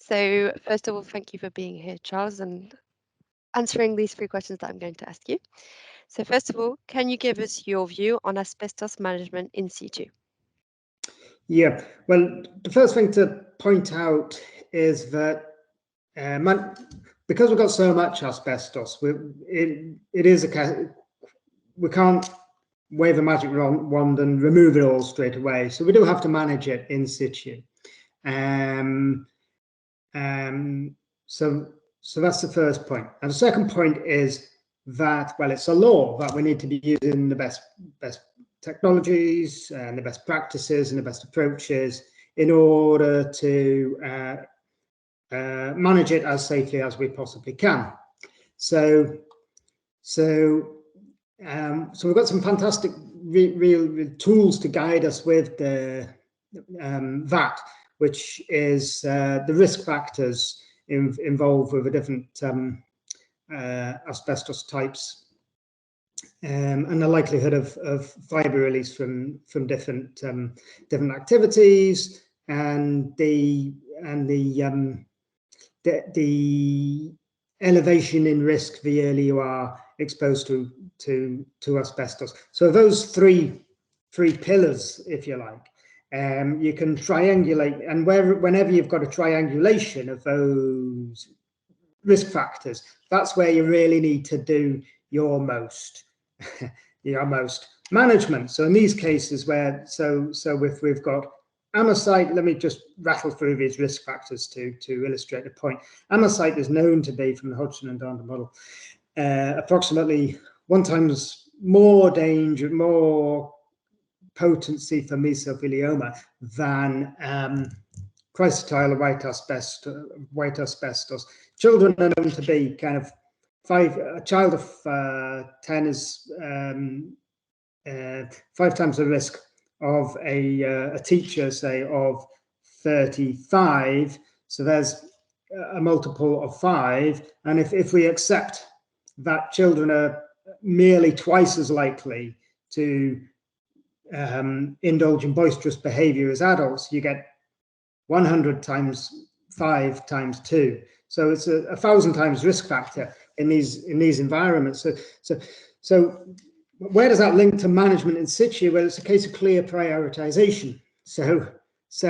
So first of all, thank you for being here, Charles, and answering these 3 questions that I'm going to ask you. So first of all, can you give us your view on asbestos management in situ? Yeah, well, the first thing to point out is that because we've got so much asbestos, it is we can't wave a magic wand and remove it all straight away. So we do have to manage it in situ. So that's the first point. And the second point is that, well, it's a law that we need to be using the best technologies and the best practices and the best approaches in order to manage it as safely as we possibly can. So we've got some fantastic real tools to guide us with that, which is the risk factors involved with the different asbestos types, and the likelihood of fibre release from different activities, and the elevation in risk the earlier you are exposed to asbestos. So those three pillars, if you like, you can triangulate, and whenever you've got a triangulation of those risk factors, that's where you really need to do your most management. So in these cases where if we've got amosite, let me just rattle through these risk factors to illustrate the point. Amosite is known to be, from the Hodgson and Darnton model, approximately 1 times more danger, more potency for mesothelioma than chrysotile or white asbestos. Children are known to be kind of a child of 10 is 5 times the risk of a teacher, say, of 35. So there's a multiple of 5. And if we accept that children are merely twice as likely to indulge in boisterous behavior as adults, you get 100 times 5 times 2. So it's a 1,000 times risk factor in these environments. So where does that link to management in situ? Well, it's a case of clear prioritization. So it's,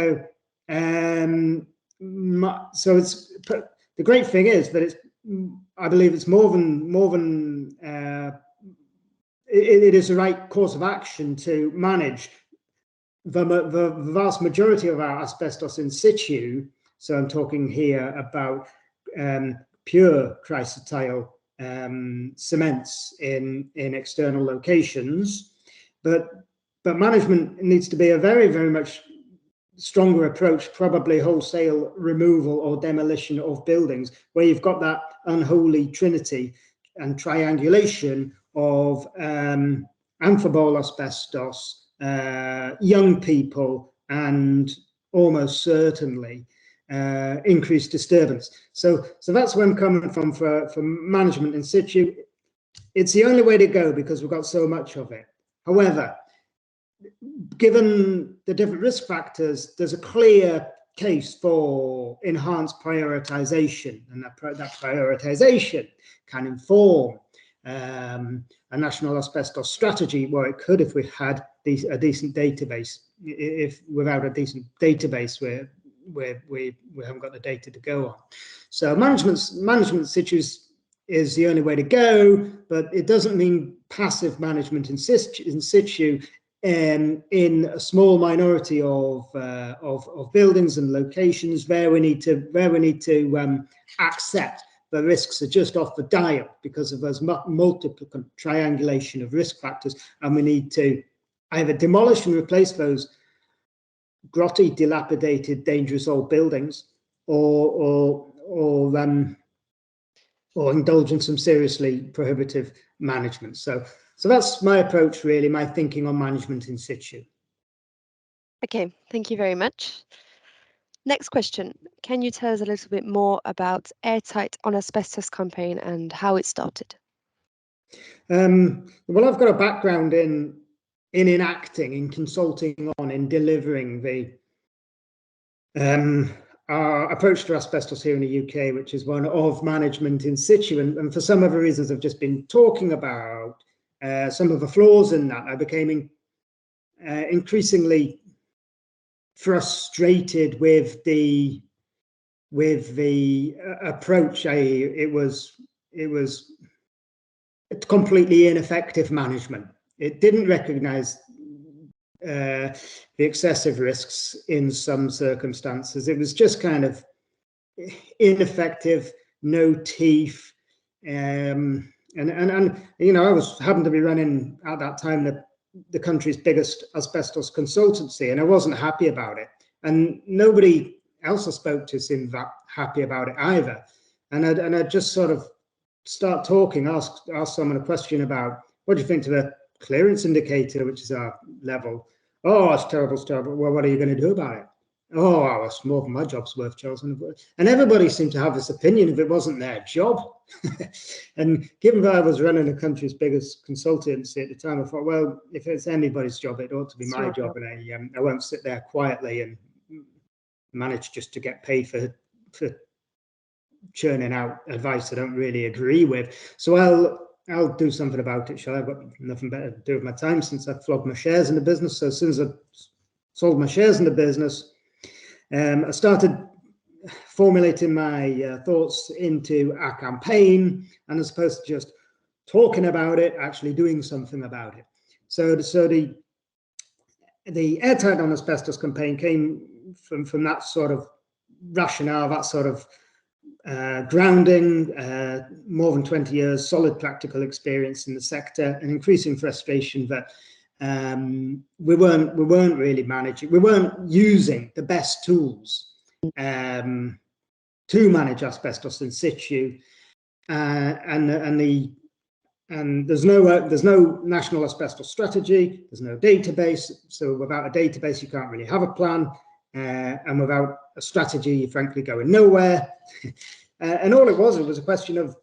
the great thing is that it's, I believe it's more than it is the right course of action to manage the vast majority of our asbestos in situ. So I'm talking here about pure chrysotile cements in external locations, but management needs to be a very, very much stronger approach, probably wholesale removal or demolition of buildings, where you've got that unholy trinity and triangulation of amphibole asbestos, young people, and almost certainly increased disturbance. So that's where I'm coming from for management in situ. It's the only way to go because we've got so much of it. However, given the different risk factors, there's a clear case for enhanced prioritization, and that prioritization can inform a national asbestos strategy, where it could if we had a decent database. If without a decent database, we haven't got the data to go on. So management situ is the only way to go, but it doesn't mean passive management in situ. In a small minority of buildings and locations where we need to accept the risks are just off the dial because of those multiple triangulation of risk factors, and we need to either demolish and replace those grotty, dilapidated, dangerous old buildings, or indulge in some seriously prohibitive management. So that's my approach, really, my thinking on management in situ. Okay, thank you very much. Next question. Can you tell us a little bit more about Airtight on Asbestos Campaign and how it started? Well, I've got a background in enacting, in consulting on, in delivering the our approach to asbestos here in the UK, which is one of management in situ. And for some of the reasons I've just been talking about, some of the flaws in that, I became increasingly frustrated with the approach. It was completely ineffective management. It didn't recognize the excessive risks in some circumstances. It was just kind of ineffective, no teeth, and you know, I happened to be running at that time the country's biggest asbestos consultancy, and I wasn't happy about it, and nobody else I spoke to seemed that happy about it either. And I just sort of start talking, ask someone a question about, what do you think to the clearance indicator, which is our level? Oh, it's terrible, it's terrible. Well, what are you going to do about it? Oh, it's more than my job's worth, Charles. And everybody seemed to have this opinion if it wasn't their job. And given that I was running the country's biggest consultancy at the time, I thought, well, if it's anybody's job, it ought to be my job. And I won't sit there quietly and manage just to get paid for churning out advice I don't really agree with. So I'll do something about it, shall I? I've got nothing better to do with my time since I've flogged my shares in the business. So as soon as I sold my shares in the business, I started formulating my thoughts into a campaign, and as opposed to just talking about it, actually doing something about it. So the Airtight on Asbestos campaign came from that sort of rationale, that sort of grounding, more than 20 years, solid practical experience in the sector, and increasing frustration that we weren't really managing, we weren't using the best tools to manage asbestos in situ, and there's no national asbestos strategy, there's no database. So without a database, you can't really have a plan, and without a strategy, you're frankly going nowhere. And all it was a question of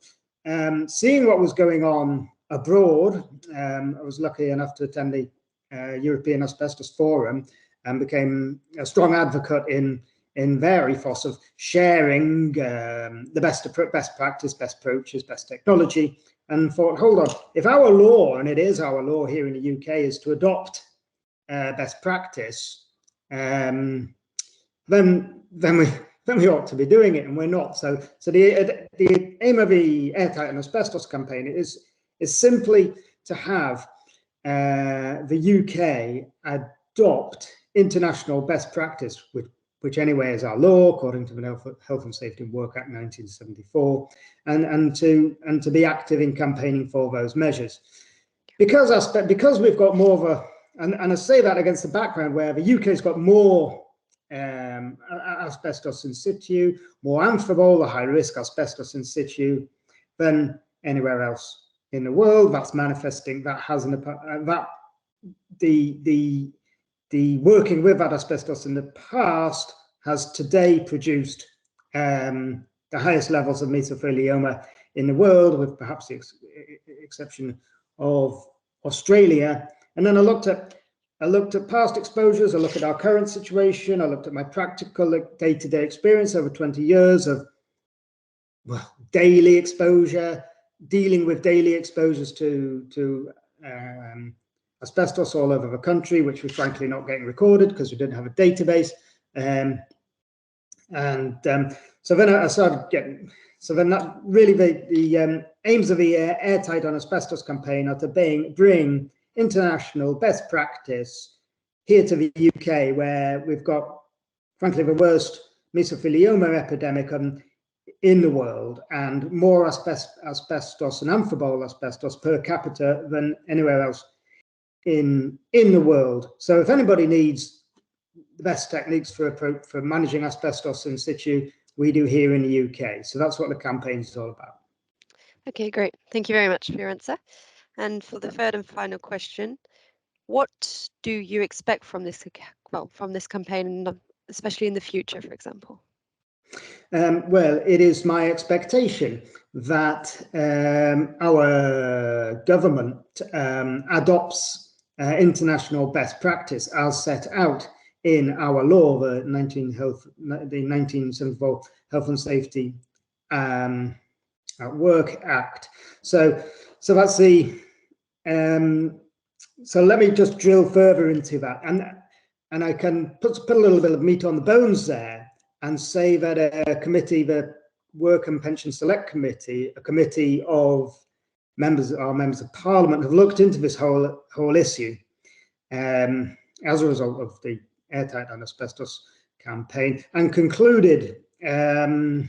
seeing what was going on abroad. I was lucky enough to attend the European Asbestos Forum and became a strong advocate in Verifos of sharing the best practice, best approaches, best technology, and thought, hold on, if our law, and it is our law here in the UK, is to adopt best practice, then we ought to be doing it, and we're not. So the aim of the Airtight and Asbestos campaign is simply to have the UK adopt international best practice, which anyway is our law according to the Health and Safety in Work Act 1974, and to be active in campaigning for those measures. Because we've got more of a, and I say that against the background where the UK's got more asbestos in situ, more amphibole, high-risk asbestos in situ than anywhere else in the world. That's manifesting, that has the working with that asbestos in the past has today produced the highest levels of mesothelioma in the world, with perhaps the exception of Australia. And then I looked at past exposures, I looked at our current situation, I looked at my practical day-to-day experience over 20 years of, well, daily exposure, dealing with daily exposures to asbestos all over the country, which was frankly not getting recorded because we didn't have a database. So then I started getting, so then that really the aims of the Airtight on Asbestos campaign are to bring international best practice here to the UK, where we've got, frankly, the worst mesothelioma epidemic in the world, and more asbestos and amphibole asbestos per capita than anywhere else in the world. So if anybody needs the best techniques for managing asbestos in situ, we do here in the UK. So that's what the campaign is all about. Okay, great. Thank you very much for your answer. And for the third and final question, what do you expect from this campaign, especially in the future, for example? Well, it is my expectation that our government adopts international best practice as set out in our law, the 1974 Health and Safety at Work Act. So that's the so let me just drill further into that, and I can put a little bit of meat on the bones there and say that a committee, the Work and Pension Select Committee, a committee of members of Parliament, have looked into this whole issue as a result of the Airtight and Asbestos campaign, and concluded that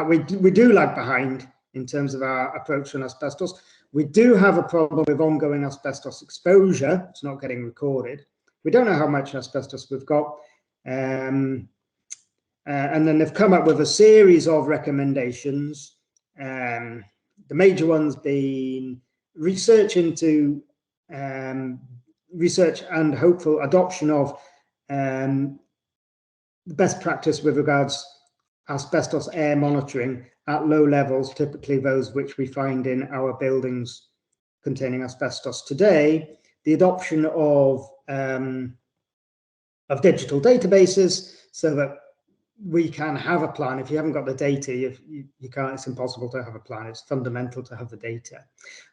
we do lag behind in terms of our approach on asbestos. We do have a problem with ongoing asbestos exposure. It's not getting recorded. We don't know how much asbestos we've got. And then they've come up with a series of recommendations. The major ones being research into research and hopeful adoption of best practice with regards asbestos air monitoring at low levels, typically those which we find in our buildings containing asbestos today, the adoption of digital databases so that we can have a plan. If you haven't got the data, you can't, it's impossible to have a plan. It's fundamental to have the data.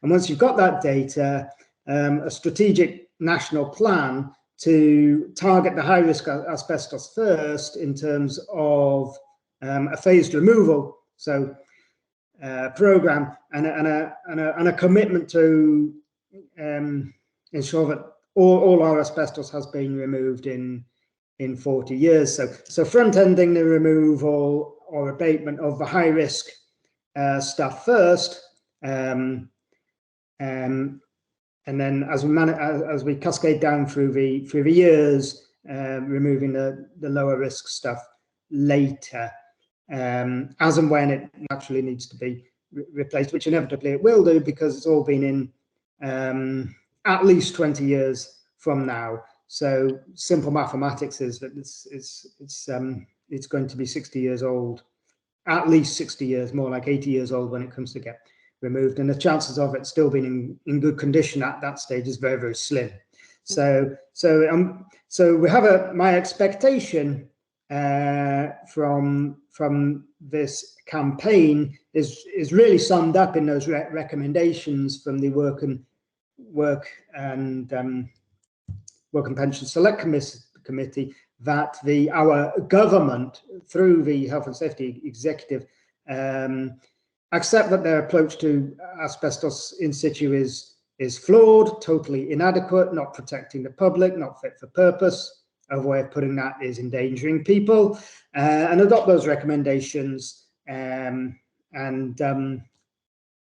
And once you've got that data, a strategic national plan to target the high-risk asbestos first in terms of a phased removal, so program and a commitment to ensure that all our asbestos has been removed in 40 years. So front-ending the removal or abatement of the high-risk stuff first, and then as we cascade down through the years, removing the lower risk stuff later, as and when it naturally needs to be replaced, which inevitably it will do because it's all been in at least 20 years from now. So simple mathematics is that it's going to be 60 years old, at least 60 years, more like 80 years old when it comes to get removed, and the chances of it still being in good condition at that stage is very, very slim. So we have my expectation from this campaign is really summed up in those recommendations from the Work and Pension Select Committee, that our government through the Health and Safety Executive accept that their approach to asbestos in situ is flawed, totally inadequate, not protecting the public, not fit for purpose. A way of putting that is endangering people, and adopt those recommendations and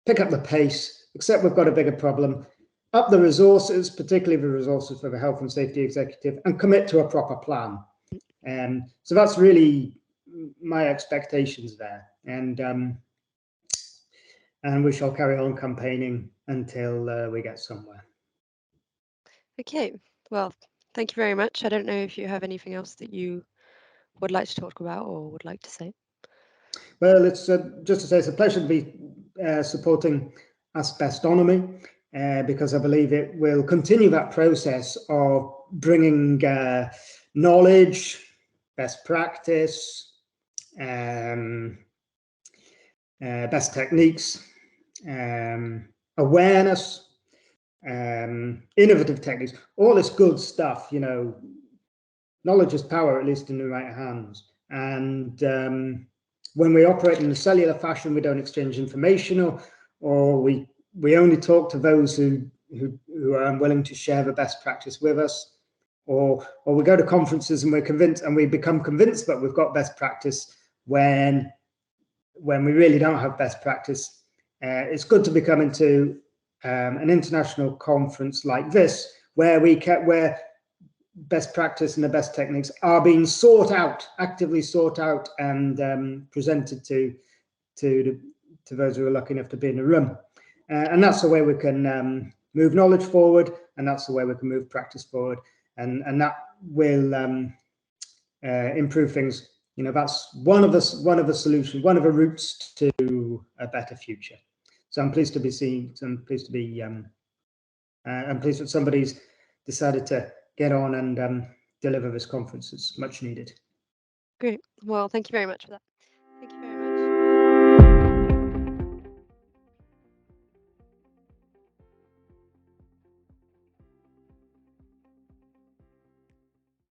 pick up the pace, except we've got a bigger problem, up the resources, particularly the resources for the Health and Safety Executive, and commit to a proper plan. So that's really my expectations there. And we shall carry on campaigning until we get somewhere. Okay, well, thank you very much. I don't know if you have anything else that you would like to talk about or would like to say. Well, it's just to say it's a pleasure to be supporting Asbestonomy because I believe it will continue that process of bringing knowledge, best practice, best techniques, awareness, innovative techniques, all this good stuff. You know, knowledge is power, at least in the right hands. And when we operate in a cellular fashion, we don't exchange information, or we only talk to those who are unwilling to share the best practice with us, or we go to conferences and we're convinced, and we become convinced that we've got best practice when we really don't have best practice. It's good to be coming to an international conference like this, where best practice and the best techniques are being sought out, actively sought out, and presented to those who are lucky enough to be in the room. And that's the way we can move knowledge forward, and that's the way we can move practice forward, and that will improve things. You know, that's one of the solutions, one of the routes to a better future. So I'm pleased to be seen. I'm pleased to be. I'm pleased that somebody's decided to get on and deliver this conference. It's much needed. Great. Well, thank you very much for that.